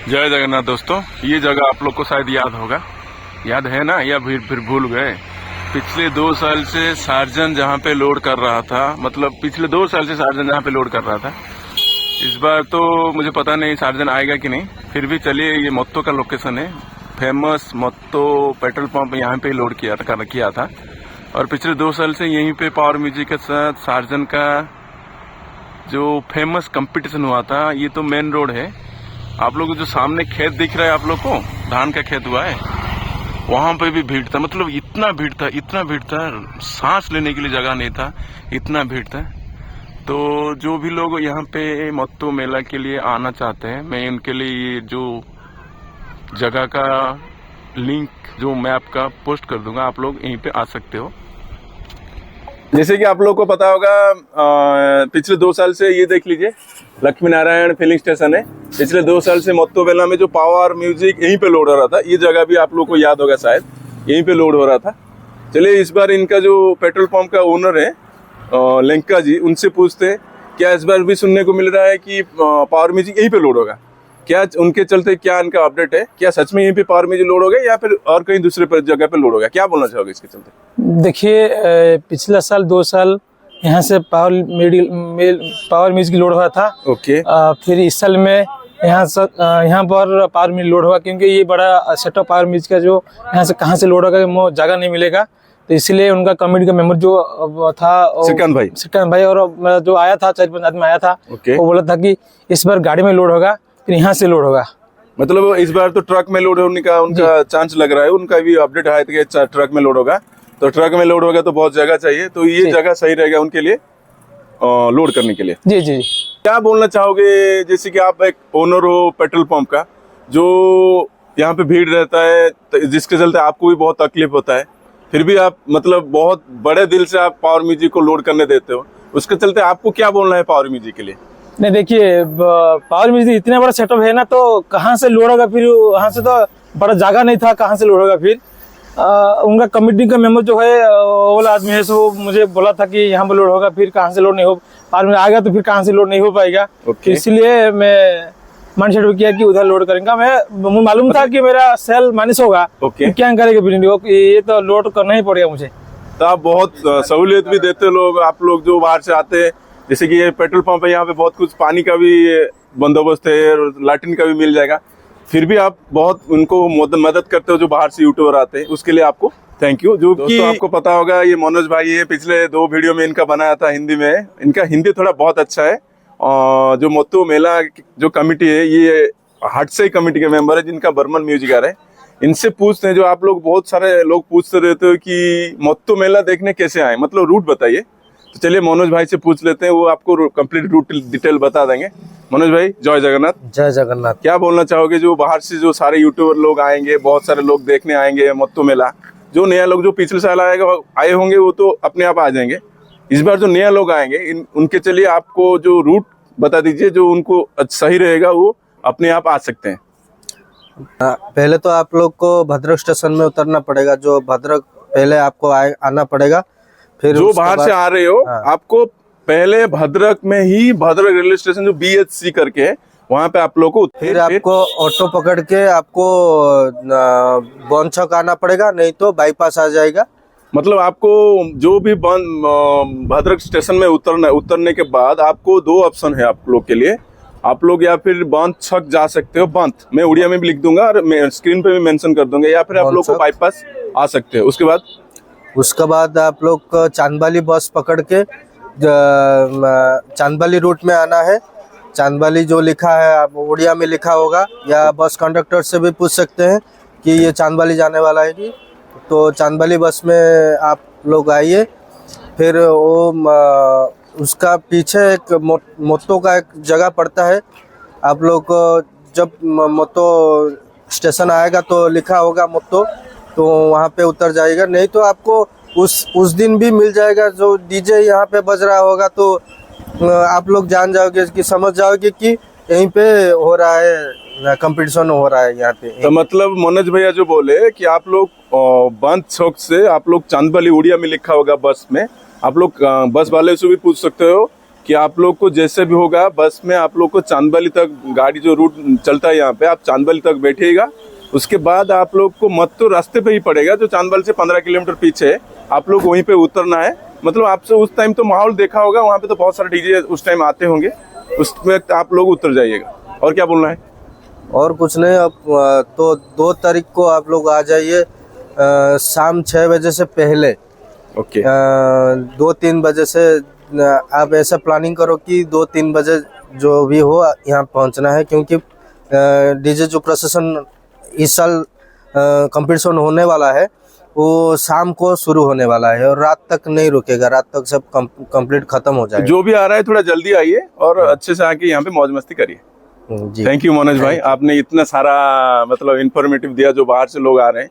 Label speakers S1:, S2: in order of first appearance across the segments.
S1: जय जगन्नाथ दोस्तों। ये जगह आप लोग को शायद याद होगा, याद है ना, या फिर भूल गए। पिछले 2 साल से सार्जन जहाँ पे लोड कर रहा था, मतलब पिछले 2 साल से सार्जन जहाँ पे लोड कर रहा था, इस बार तो मुझे पता नहीं सार्जन आएगा कि नहीं। फिर भी चलिए, ये मोत्तो का लोकेशन है, फेमस मोत्तो पेट्रोल पंप यहाँ पे लोड किया था। और पिछले 2 साल से यहीं पे पावर म्यूजिक के साथ सार्जन का जो फेमस कंपटीशन हुआ था। ये तो मेन रोड है। आप लोग को जो सामने खेत दिख रहा है, आप लोग को धान का खेत हुआ है, वहां पे भी भीड़ था। मतलब इतना भीड़ था, सांस लेने के लिए जगह नहीं था, इतना भीड़ था। तो जो भी लोग यहाँ पे मोत्तो मेला के लिए आना चाहते हैं, मैं उनके लिए ये जो जगह का लिंक, जो मैप का पोस्ट कर दूंगा, आप लोग यहीं पे आ सकते हो। जैसे कि आप लोग को पता होगा, पिछले 2 साल से ये देख लीजिए, लक्ष्मी नारायण फिलिंग स्टेशन है। पिछले 2 साल से मोत्तो मेला में जो पावर म्यूजिक यहीं पे लोड हो रहा था, ये जगह भी आप लोग को याद होगा, शायद यहीं पे लोड हो रहा था। चलिए, इस बार इनका जो पेट्रोल पंप का ओनर है लेंका जी, उनसे पूछते हैं क्या इस बार भी सुनने को मिल रहा है कि पावर म्यूजिक यहीं पे लोड होगा, क्या उनके चलते क्या इनका अपडेट है, क्या सच में यहीं पे पावर म्यूजिक लोड हो गया या फिर और कहीं दूसरे जगह पे लोड हो गया, क्या बोलना चाहोगे इसके चलते?
S2: देखिए, पिछला साल 2 साल यहाँ से पावर म्यूजिक लोड हुआ था।
S1: ओके।
S2: फिर इस साल में यहाँ पर पावर म्यूजिक लोड हुआ, क्योंकि ये बड़ा सेटअप पावर म्यूजिक का जो यहाँ से कहाँ से लोड होगा वो जगह नहीं मिलेगा। तो इसलिए उनका कमेटी का मेंबर जो था श्रीकांत भाई और जो आया था, 4-5 आदमी आया था, वो बोला था कि इस बार गाड़ी में लोड होगा, फिर यहाँ से लोड होगा।
S1: मतलब इस बार तो ट्रक में लोड होने का उनका चांस लग रहा है। उनका भी अपडेट आया था कि ट्रक में लोड होगा। तो ट्रक में लोड होगा तो बहुत जगह चाहिए, तो ये जगह सही रहेगा उनके लिए लोड करने के लिए।
S2: जी जी।
S1: क्या बोलना चाहोगे, जैसे कि आप एक ओनर हो पेट्रोल पंप का, जो यहाँ पे भीड़ रहता है, जिसके चलते आपको भी बहुत तकलीफ होता है, फिर भी आप मतलब बहुत बड़े दिल से आप पावर म्यूजिक को लोड करने देते हो, उसके चलते आपको क्या बोलना है पावर म्यूजिक के लिए?
S2: नहीं, देखिए, पावर म्यूजिक इतना बड़ा सेटअप है ना, तो कहाँ से लोड होगा, फिर वहाँ से तो बड़ा जगह नहीं था, कहाँ से लोड होगा। फिर उनका कमेटी का मेंबर जो है वो वाला आदमी है, सो मुझे बोला था कि यहाँ पर लोड होगा, फिर कहाँ से लोड नहीं हो, पावर म्यूजिक आएगा तो फिर कहाँ से लोड नहीं हो पाएगा। इसलिए मैं माइंड सेट किया कि उधर लोड करेंगे। मुझे मालूम था कि मेरा सेल माइनस होगा, क्या करेगा, ये तो लोड करना ही पड़ेगा मुझे।
S1: तो आप बहुत सहूलियत भी देते लोग, आप लोग जो बाहर से आते हैं, जैसे कि ये पेट्रोल पंप है, यहाँ पे बहुत कुछ पानी का भी बंदोबस्त है, लाइटिंग का भी मिल जाएगा। फिर भी आप बहुत उनको मदद करते हो जो बाहर से यूट्यूबर आते हैं, उसके लिए आपको थैंक यू। जो कि आपको पता होगा, ये मनोज भाई है, पिछले 2 वीडियो में इनका बनाया था हिंदी में। इनका हिंदी थोड़ा बहुत अच्छा है। जो मोत्तो मेला जो कमेटी है, ये हटसे कमेटी के मेंबर है, जिनका बर्मन म्यूजिकर है। इनसे पूछते हैं, जो आप लोग बहुत सारे लोग पूछते रहते हो कि मोत्तो मेला देखने कैसे आए, मतलब रूट बताइए। तो चलिए मनोज भाई से पूछ लेते हैं, वो आपको कंप्लीट रूट डिटेल बता देंगे। मनोज भाई, जय जगन्नाथ।
S3: जय जगन्नाथ।
S1: क्या बोलना चाहोगे, जो बाहर से जो सारे यूट्यूबर लोग आएंगे, बहुत सारे लोग देखने आएंगे मोत्तो मेला, जो नया लोग जो पिछले साल आए होंगे वो तो अपने आप आ जाएंगे, इस बार जो नया लोग आएंगे उनके चलिए आपको जो रूट बता दीजिए, जो उनको सही रहेगा वो अपने आप आ सकते हैं।
S3: पहले तो आप लोग को भद्रक स्टेशन में उतरना पड़ेगा, जो भद्रक पहले आपको आना पड़ेगा। फिर
S1: जो बाहर से आ रहे हो, आपको पहले भद्रक में ही, भद्रक रेलवे स्टेशन जो BHC करके है, वहाँ पे आप लोग को
S3: फिर आपको ऑटो पकड़ के आपको बॉन्छक आना पड़ेगा, नहीं तो बाईपास आ जाएगा।
S1: मतलब आपको जो भी भद्रक स्टेशन में उतरने के बाद आपको 2 ऑप्शन है आप लोग के लिए। आप लोग या फिर बांछक जा सकते हो, बांथ मैं उड़िया में भी लिख दूंगा और मैं स्क्रीन पे भी मेंशन कर दूंगा, या फिर आप लोग को बाईपास आ सकते हो। उसके बाद
S3: आप लोग को चांदबाली बस पकड़ के चांदबाली रूट में आना है। चांदबाली जो लिखा है, आप उड़िया में लिखा होगा, या बस कंडक्टर से भी पूछ सकते हैं कि ये चांदबाली जाने वाला है कि, तो चांदबाली बस में आप लोग आइए। फिर वो उसका पीछे एक मोत्तो का एक जगह पड़ता है। आप लोग को जब मोत्तो स्टेशन आएगा तो लिखा होगा मोत्तो, तो वहाँ पे उतर जाएगा। नहीं तो आपको उस दिन भी मिल जाएगा, जो डीजे यहाँ पे बज रहा होगा, तो आप लोग जान जाओगे कि समझ जाओगे कि यहीं पे हो रहा है, कंपटीशन हो रहा है यहाँ पे।
S1: तो मतलब मनोज भैया जो बोले कि आप लोग बंद चौक से आप लोग चांदबाली उड़िया में लिखा होगा बस में, आप लोग बस वाले से भी पूछ सकते हो कि आप लोग को जैसे भी होगा बस में आप लोग को चांदबाली तक गाड़ी जो रूट चलता है यहाँ पे आप चांदबाली तक बैठिएगा। उसके बाद आप लोग को मत तो रास्ते पे ही पड़ेगा जो चांदबाली से 15 किलोमीटर पीछे है, आप लोग वहीं पे उतरना है। मतलब आपसे उस टाइम तो माहौल देखा होगा, वहाँ पे तो बहुत सारे डीजे उस टाइम आते होंगे, उसमें आप लोग उतर जाइएगा। और क्या बोलना है?
S3: और कुछ नहीं, अब तो 2 तारीख को आप लोग आ जाइए शाम 6 बजे से पहले।
S1: ओके
S3: 2-3 बजे से आप ऐसा प्लानिंग करो कि 2-3 बजे जो भी हो यहाँ पहुँचना है, क्योंकि डीजे जो प्रोसेशन इस साल कंपटीशन होने वाला है वो शाम को शुरू होने वाला है और रात तक नहीं रुकेगा, रात तक सब कंप्लीट खत्म हो जाएगा।
S1: जो भी आ रहा है थोड़ा जल्दी आइए और अच्छे से आके यहाँ पे मौज मस्ती करिए।
S3: जी
S1: थैंक यू मनोज भाई, आपने इतना सारा मतलब इन्फॉर्मेटिव दिया, जो बाहर से लोग आ रहे हैं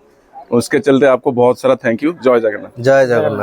S1: उसके चलते आपको बहुत सारा थैंक यू। जय जगन्नाथ।
S3: जय जगन्नाथ।